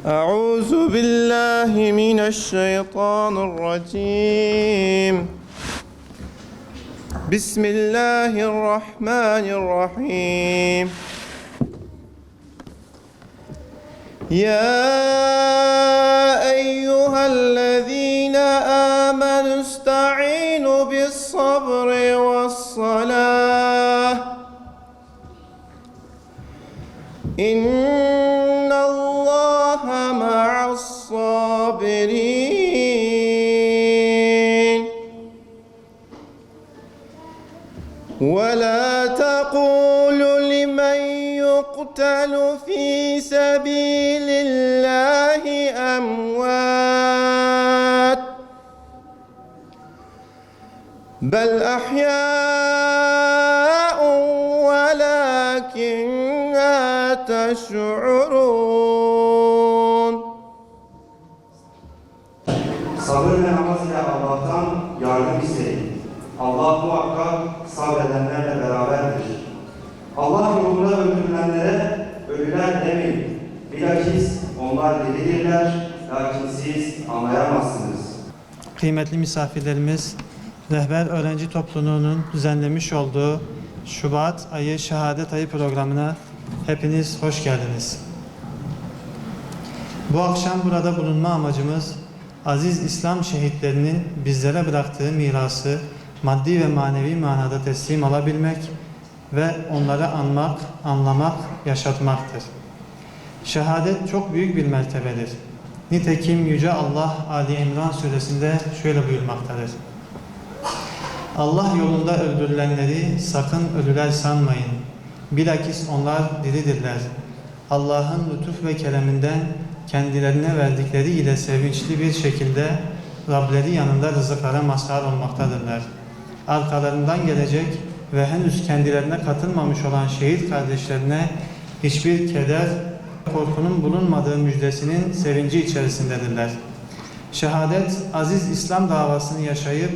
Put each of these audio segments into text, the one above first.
أعوذ بالله من الشيطان الرجيم بسم الله الرحمن الرحيم يا أيها الذين آمنوا استعينوا بالصبر والصلاة إن الله مع الصابرين ولا تقولوا لمن يقتل في سبيل الله أموات بل أحياء ولكن لا تشعرون. Sabır ve namaz ile Allah'tan yardım isteyin. Allah muhakkak sabredenlerle beraberdir. Allah yolunda öldürülenlere ölüler demeyin. Bilakis onlar diridirler, lakin siz anlayamazsınız. Kıymetli misafirlerimiz, Rehber Öğrenci Topluluğu'nun düzenlemiş olduğu Şubat ayı Şehadet Ayı programına hepiniz hoş geldiniz. Bu akşam burada bulunma amacımız, aziz İslam şehitlerinin bizlere bıraktığı mirası maddi ve manevi manada teslim alabilmek ve onları anmak, anlamak, yaşatmaktır. Şehadet çok büyük bir mertebedir. Nitekim Yüce Allah Ali İmran suresinde şöyle buyurmaktadır. Allah yolunda öldürülenleri sakın ölüler sanmayın. Bilakis onlar diridirler. Allah'ın lütuf ve kereminden kendilerine verdikleri ile sevinçli bir şekilde Rableri yanında rızıklara mazhar olmaktadırlar. Arkalarından gelecek ve henüz kendilerine katılmamış olan şehit kardeşlerine hiçbir keder, korkunun bulunmadığı müjdesinin sevinci içerisindedirler. Şehadet, aziz İslam davasını yaşayıp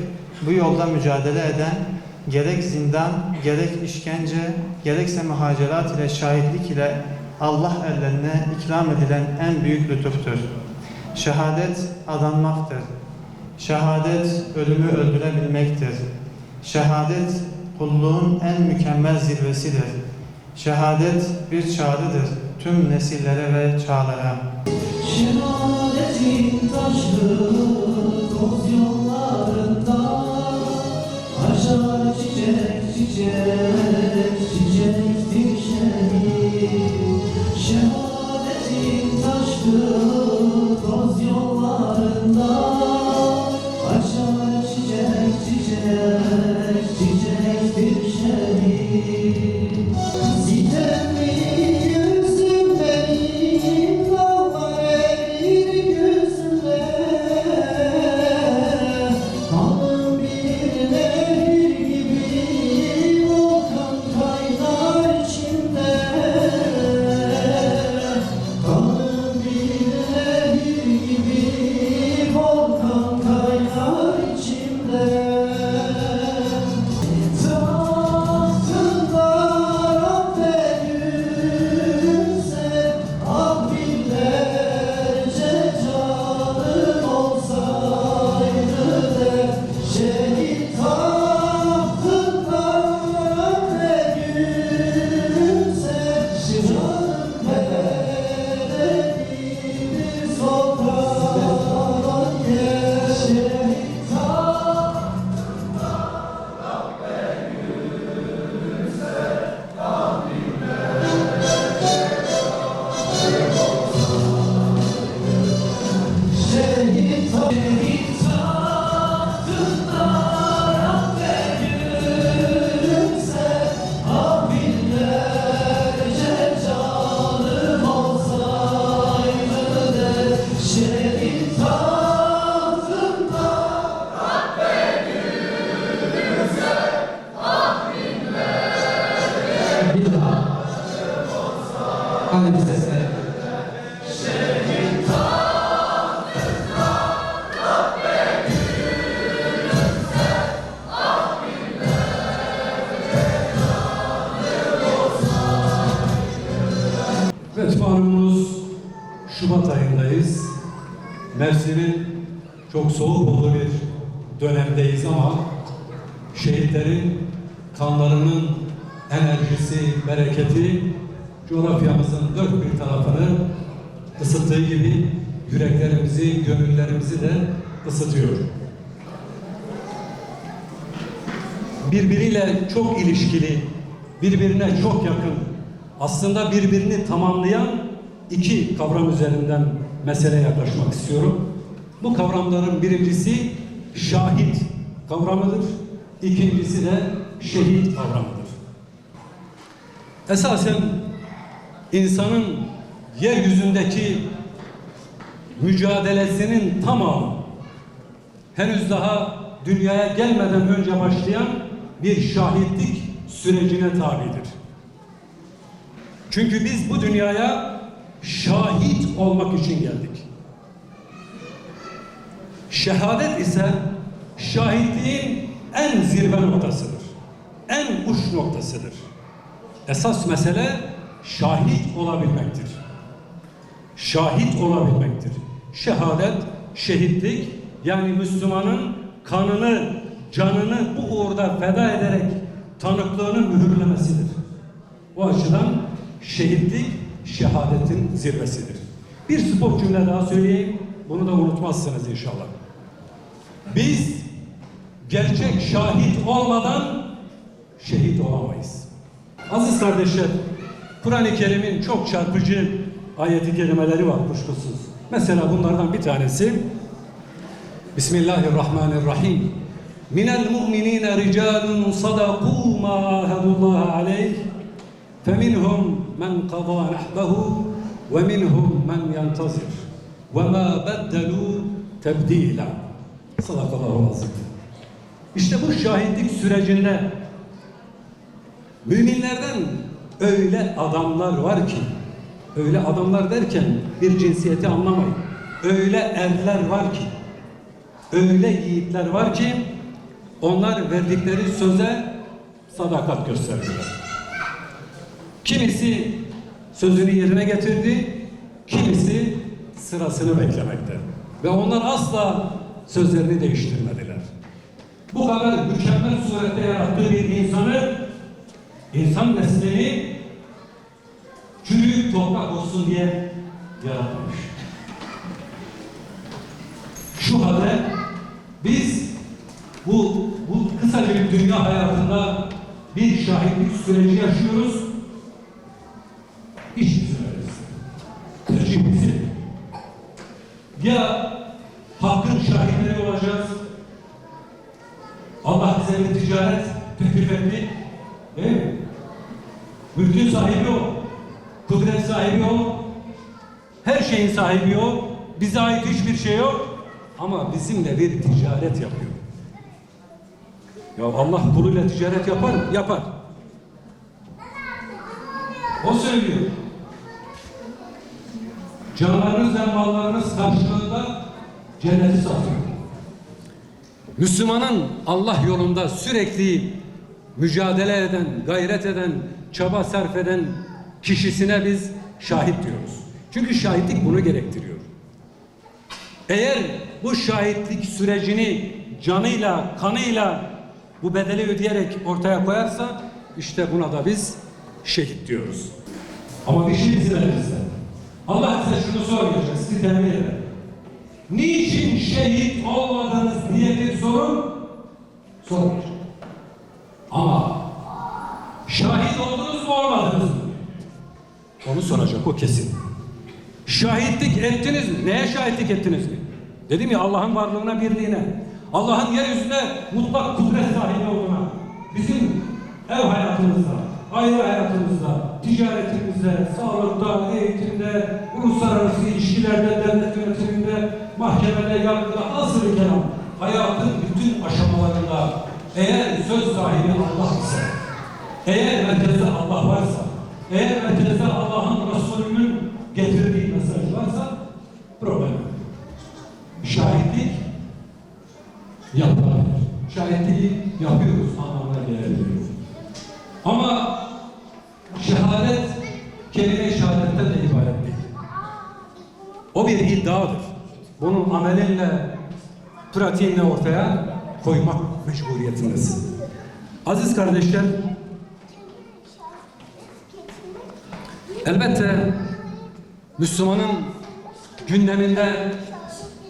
bu yolda mücadele eden, gerek zindan, gerek işkence, gerekse muhacerat ile şahitlik ile Allah ellerine ikram edilen en büyük lütuftur. Şehadet adanmaktır. Şehadet ölümü öldürebilmektir. Şehadet kulluğun en mükemmel zirvesidir. Şehadet bir çağrıdır tüm nesillere ve çağlara. Şehadetin taşlı toz yollarında açar çiçek çiçek çiçektir şehit. Şehadetin taşlı toz yollarında açar çiçek çiçek çiçektir şehit. Sitemli yüzüm benim dallar erir gözüme. Kanım bir nehir gibi volkan kaynar içimde. Kanım bir Şubat ayındayız. Mevsimin çok soğuk olduğu bir dönemdeyiz ama şehitlerin kanlarının enerjisi, bereketi coğrafyamızın dört bir tarafını ısıttığı gibi yüreklerimizi, gönüllerimizi de ısıtıyor. Birbiriyle çok ilişkili, birbirine çok yakın, aslında birbirini tamamlayan iki kavram üzerinden meseleye yaklaşmak istiyorum. Bu kavramların birincisi şahit kavramıdır, ikincisi de şehit kavramıdır. Esasen insanın yeryüzündeki mücadelesinin tamamı henüz daha dünyaya gelmeden önce başlayan bir şahitlik sürecine tabidir. Çünkü biz bu dünyaya şahit olmak için geldik. Şehadet ise şahitliğin en zirve noktasıdır. En uç noktasıdır. Esas mesele şahit olabilmektir. Şahit olabilmektir. Şehadet, şehitlik, yani Müslümanın kanını, canını bu uğurda feda ederek tanıklığını mühürlemesidir. Bu açıdan şehitlik, şehadetin zirvesidir. Bir spor cümle daha söyleyeyim, bunu da unutmazsınız inşallah. Biz gerçek şahit olmadan şehit olamayız. Aziz kardeşler, Kur'an-ı Kerim'in çok çarpıcı ayet-i kerimeleri var kuşkusuz. Mesela bunlardan bir tanesi Bismillahirrahmanirrahim. Minel mu'minine ricalun sadaqu ma ahadullah aleyh feminhum men qada nahbehu ve minhum men yantazir ve ma beddelu tebdila. Sadakallahu azim. İşte bu şahitlik sürecinde müminlerden öyle adamlar var ki, öyle adamlar derken bir cinsiyeti anlamayın. Öyle erler var ki, öyle yiğitler var ki onlar verdikleri söze sadakat gösterdiler. Kimisi sözünü yerine getirdi, kimisi sırasını beklemekte. Ve onlar asla sözlerini değiştirmediler. Bu kadar mükemmel surette yarattığı bir insanı, insan neslini çürüyüp toprak olsun diye yaratmış. Şu halde biz bu kısaca bir dünya hayatında bir şahitlik süreci yaşıyoruz. İş üzerindeyiz. Tercih bizim. Ya hakkın şahitleri olacağız. Allah bize bir ticaret teklif etti. Değil mi? Mülkün sahibi o. Kudret sahibi o. Her şeyin sahibi o. Bize ait hiçbir şey yok. Ama bizimle bir ticaret yapıyor. Ya Allah kuluyla ticaret yapar mı? Yapar. O söylüyor. Canlarınız ve mallarınız karşılığında cenneti satıyor. Müslümanın Allah yolunda sürekli mücadele eden, gayret eden, çaba sarf eden kişisine biz şahit diyoruz. Çünkü şahitlik bunu gerektiriyor. Eğer bu şahitlik sürecini canıyla, kanıyla bu bedeli ödeyerek ortaya koyarsa işte buna da biz şehit diyoruz. Ama bir şey bizim elimizde. Allah size şunu sormayacak, sizi temin eder. Niçin şehit olmadınız diye bir sorun sormayacak. Ama şahit oldunuz mu olmadınız mı? Onu soracak, o kesin. Şahitlik ettiniz mi? Neye şahitlik ettiniz mi? Dedim ya, Allah'ın varlığına, birliğine, Allah'ın yeryüzünde mutlak kudret sahibi olduğuna, bizim ev hayatımızda, aile hayatımızda, ticaretimizde, sağlıkta, eğitimde, uluslararası ilişkilerde, devlet yönetiminde, mahkemede, yargıda, hasılı kelam, hayatın bütün aşamalarında eğer söz sahibi Allah ise, eğer merkezde Allah varsa, eğer merkezde Allah'ın Resulü'nün getirdiği mesaj varsa problem yok. Şahitlik yapılabilir. Şahitliği yapıyoruz anlamına gelebiliyor. Ama şehadet kelime-i şehadetten de ibaret değil. O bir iddiadır. Bunu amelinle, pratiğinle ortaya koymak mecburiyetindesin. Aziz kardeşler, elbette Müslümanın gündeminde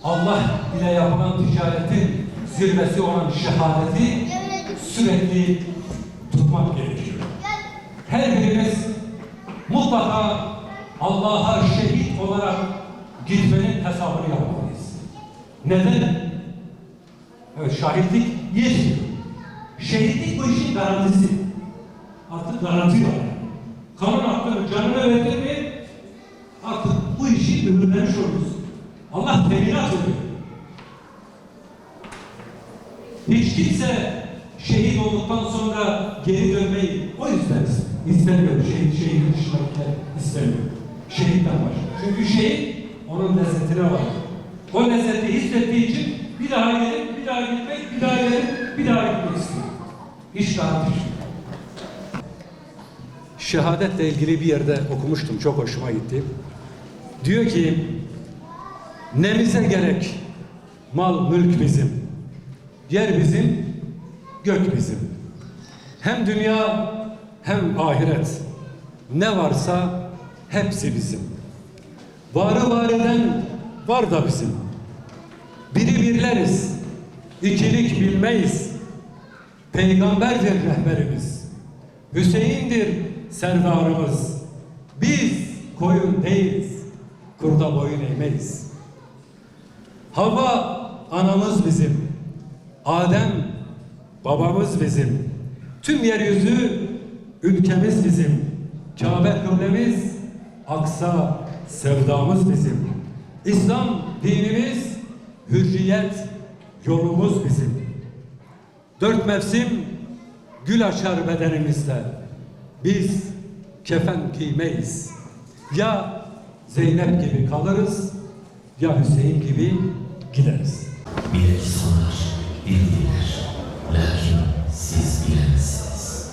Allah ile yapılan ticaretin zirvesi olan şehadeti sürekli tutmak gerekiyor. Her birimiz mutlaka Allah'a şehit olarak gitmenin hesabını yapmalıyız. Neden? Evet, şahitlik yetmiyor. Şehitlik bu işin garantisi. Artık garanti var. Kanun hakkını canını verir mi? Artık bu işi mühürlemiş oluruz. Allah teminat ediyor. Hiç kimse şehit olduktan sonra geri dönmeyi o yüzden istemiyor. Şehidin dışındakiler istemiyor. Şehitten başlıyor. Çünkü şehit onun lezzetine var. O lezzeti hissettiği için bir daha gelip, bir daha gitmek, bir daha gelip, bir daha gitmek istiyor. Hiç garanti yok. Şehadetle ilgili bir yerde okumuştum. Çok hoşuma gitti. Diyor ki, nemize gerek, mal mülk bizim, yer bizim, gök bizim. Hem dünya hem ahiret, ne varsa hepsi bizim. Varı var eden var da bizim. Biri birleriz, ikilik bilmeyiz. Peygamberdir rehberimiz, Hüseyin'dir serdarımız. Biz koyun değiliz, kurda boyun eğmeyiz. Havva anamız bizim, Adem babamız bizim. Tüm yeryüzü ülkemiz bizim. Kabe kıblemiz, Aksa sevdamız bizim. İslam dinimiz, hürriyet yolumuz bizim. 4 mevsim gül açar bedenimizde. Biz kefen giymeyiz. Ya Zeynep gibi kalırız, ya Hüseyin gibi gideriz. Bir sorar, bir bilir. Lakin siz bilemezsiniz.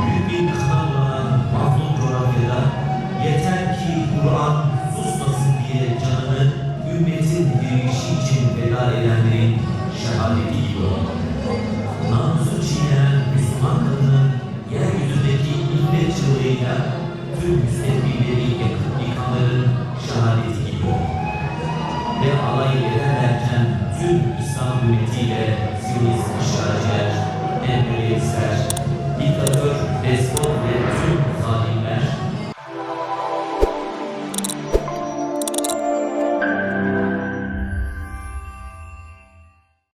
Büyük bir kıham olan mazlum coğrafyada yeter ki Kur'an susmasın diye canını ümmetin dirilişi için feda edenlerin şehadeti gibi olur. Namusu çiğnenen Müslüman kadının yeryüzündeki iffet çığlığıyla tüm müstekbilleri yıkanların şehadeti gibi olur. Ve alay ederlerken tüm İslam ümmetiyle Siyonist işgalciler, emperyalistler,